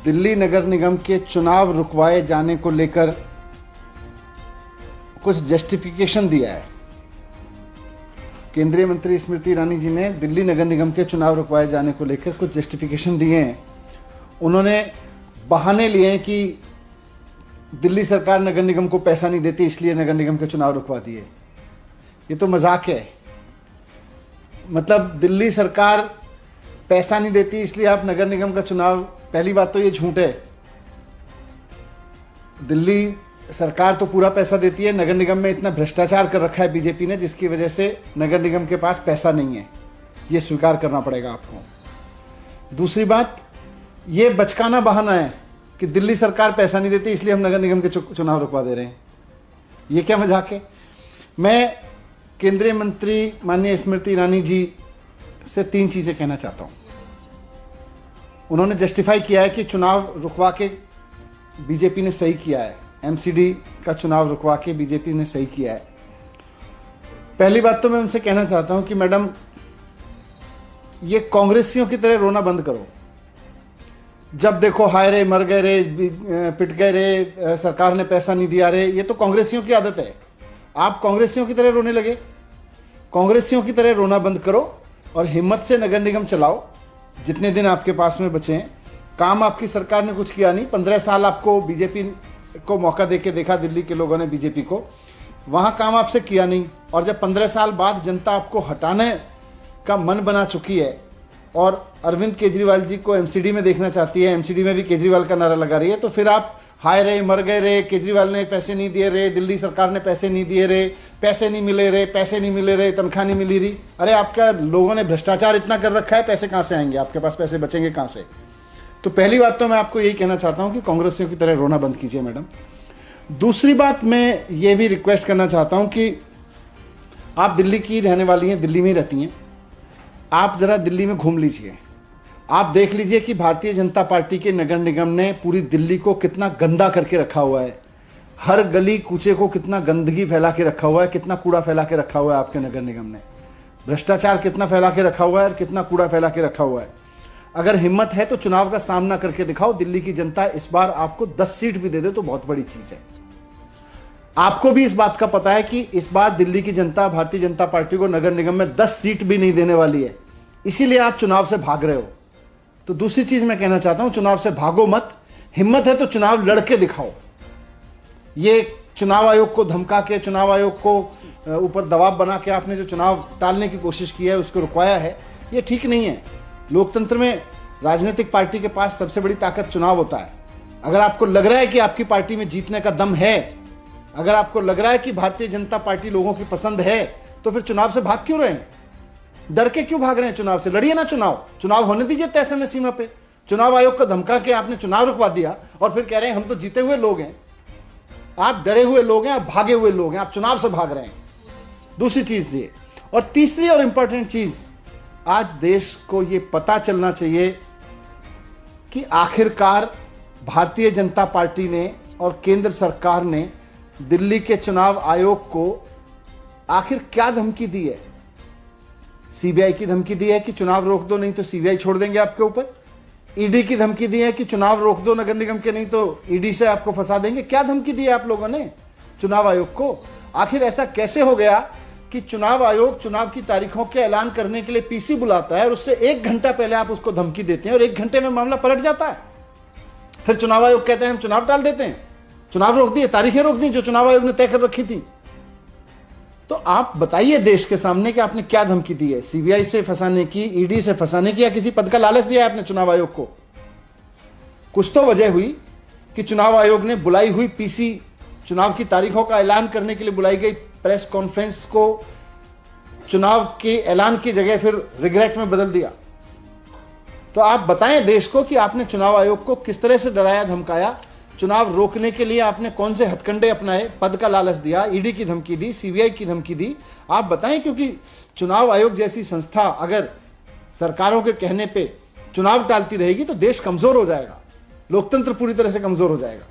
दिल्ली नगर निगम के चुनाव रुकवाए जाने को लेकर कुछ जस्टिफिकेशन दिया है। केंद्रीय मंत्री स्मृति ईरानी जी ने दिल्ली नगर निगम के चुनाव रुकवाए जाने को लेकर कुछ जस्टिफिकेशन दिए हैं। उन्होंने बहाने लिए हैं कि दिल्ली सरकार नगर निगम को पैसा नहीं देती इसलिए नगर निगम के चुनाव रुकवा दिए। ये तो मजाक है। मतलब दिल्ली सरकार पैसा नहीं देती इसलिए आप नगर निगम का चुनाव, पहली बात तो ये झूठ है। दिल्ली सरकार तो पूरा पैसा देती है। नगर निगम में इतना भ्रष्टाचार कर रखा है बीजेपी ने जिसकी वजह से नगर निगम के पास पैसा नहीं है। ये स्वीकार करना पड़ेगा आपको। दूसरी बात, ये बचकाना बहाना है कि दिल्ली सरकार पैसा नहीं देती इसलिए हम नगर निगम के चुनाव रुकवा दे रहे हैं। ये क्या मजाक है। मैं केंद्रीय मंत्री माननीय स्मृति ईरानी जी से 3 चीजें कहना चाहता हूं। उन्होंने जस्टिफाई किया है कि चुनाव रुकवा के बीजेपी ने सही किया है। एमसीडी का चुनाव रुकवा के बीजेपी ने सही किया है। पहली बात तो मैं उनसे कहना चाहता हूं कि मैडम, ये कांग्रेसियों की तरह रोना बंद करो। जब देखो हाय रे, मर गए रे, पिट गए रे, सरकार ने पैसा नहीं दिया रे, ये तो कांग्रेसियों की आदत है। आप कांग्रेसियों की तरह रोने लगे। कांग्रेसियों की तरह रोना बंद करो और हिम्मत से नगर निगम चलाओ जितने दिन आपके पास में बचे हैं। काम आपकी सरकार ने कुछ किया नहीं। 15 साल आपको बीजेपी को मौका देके देखा, दिल्ली के लोगों ने बीजेपी को, वहां काम आपसे किया नहीं। और जब 15 साल बाद जनता आपको हटाने का मन बना चुकी है और अरविंद केजरीवाल जी को एमसीडी में देखना चाहती है, एमसीडी में भी केजरीवाल का नारा लगा रही है, तो फिर आप हाय रे, मर गए रे, केजरीवाल ने पैसे नहीं दिए रे, दिल्ली सरकार ने पैसे नहीं दिए रे, पैसे नहीं मिले रे, पैसे नहीं मिले रे, तनख्वाह नहीं मिली रही। अरे आपका लोगों ने भ्रष्टाचार इतना कर रखा है, पैसे कहां से आएंगे? आपके पास पैसे बचेंगे कहां से? तो पहली बात तो मैं आपको यही कहना चाहता हूं कि कांग्रेसियों की तरह रोना बंद कीजिए मैडम। दूसरी बात, मैं ये भी रिक्वेस्ट करना चाहता हूं कि आप दिल्ली की रहने वाली हैं, दिल्ली में ही रहती हैं, आप जरा दिल्ली में घूम लीजिए। आप देख लीजिए कि भारतीय जनता पार्टी के नगर निगम ने पूरी दिल्ली को कितना गंदा करके रखा हुआ है। हर गली कूचे को कितना गंदगी फैला के रखा हुआ है, कितना कूड़ा फैला के रखा हुआ है आपके नगर निगम ने। भ्रष्टाचार कितना फैला के रखा हुआ है और कितना कूड़ा फैला के रखा हुआ है। अगर हिम्मत है तो चुनाव का सामना करके दिखाओ। दिल्ली की जनता इस बार आपको 10 सीट भी दे दे तो बहुत बड़ी चीज है। आपको भी इस बात का पता है कि इस बार दिल्ली की जनता भारतीय जनता पार्टी को नगर निगम में 10 सीट भी नहीं देने वाली है, इसीलिए आप चुनाव से भाग रहे हो। तो दूसरी चीज मैं कहना चाहता हूं, चुनाव से भागो मत। हिम्मत है तो चुनाव लड़के दिखाओ। ये चुनाव आयोग को धमका के, चुनाव आयोग को ऊपर दबाव बना के आपने जो चुनाव टालने की कोशिश की है, उसको रुकवाया है, ये ठीक नहीं है। लोकतंत्र में राजनीतिक पार्टी के पास सबसे बड़ी ताकत चुनाव होता है। अगर आपको लग रहा है कि आपकी पार्टी में जीतने का दम है, अगर आपको लग रहा है कि भारतीय जनता पार्टी लोगों की पसंद है, तो फिर चुनाव से भाग क्यों रहे हैं? डर के क्यों भाग रहे हैं? चुनाव से लड़िए ना। चुनाव होने दीजिए तय समय सीमा पे। चुनाव आयोग को धमका के आपने चुनाव रुकवा दिया और फिर कह रहे हैं हम तो जीते हुए लोग हैं। आप डरे हुए लोग हैं, आप भागे हुए लोग हैं, आप चुनाव से भाग रहे हैं। दूसरी चीज ये, और तीसरी और इंपॉर्टेंट चीज, आज देश को यह पता चलना चाहिए कि आखिरकार भारतीय जनता पार्टी ने और केंद्र सरकार ने दिल्ली के चुनाव आयोग को आखिर क्या धमकी दी है। सीबीआई की धमकी दी है कि चुनाव रोक दो नहीं तो सीबीआई छोड़ देंगे आपके ऊपर। ईडी की धमकी दी है कि चुनाव रोक दो नगर निगम के नहीं तो ईडी से आपको फंसा देंगे। क्या धमकी दी है आप लोगों ने चुनाव आयोग को? आखिर ऐसा कैसे हो गया कि चुनाव आयोग चुनाव की तारीखों के ऐलान करने के लिए पीसी बुलाता है और उससे 1 घंटा पहले आप उसको धमकी देते हैं और 1 घंटे में मामला पलट जाता है। फिर चुनाव आयोग कहते हैं हम चुनाव टाल देते हैं, चुनाव रोक दिए, तारीखें रोक दी जो चुनाव आयोग ने तय कर रखी थी। तो आप बताइए देश के सामने कि आपने क्या धमकी दी है? सीबीआई से फंसाने की, ईडी से फंसाने की, या किसी पद का लालच दिया है आपने चुनाव आयोग को? कुछ तो वजह हुई कि चुनाव आयोग ने बुलाई हुई पीसी, चुनाव की तारीखों का ऐलान करने के लिए बुलाई गई प्रेस कॉन्फ्रेंस को चुनाव के ऐलान की जगह फिर रिग्रेट में बदल दिया। तो आप बताएं देश को कि आपने चुनाव आयोग को किस तरह से डराया, धमकाया। चुनाव रोकने के लिए आपने कौन से हथकंडे अपनाए? पद का लालच दिया, ईडी की धमकी दी, सीबीआई की धमकी दी। आप बताएं, क्योंकि चुनाव आयोग जैसी संस्था अगर सरकारों के कहने पे चुनाव टालती रहेगी तो देश कमजोर हो जाएगा, लोकतंत्र पूरी तरह से कमजोर हो जाएगा।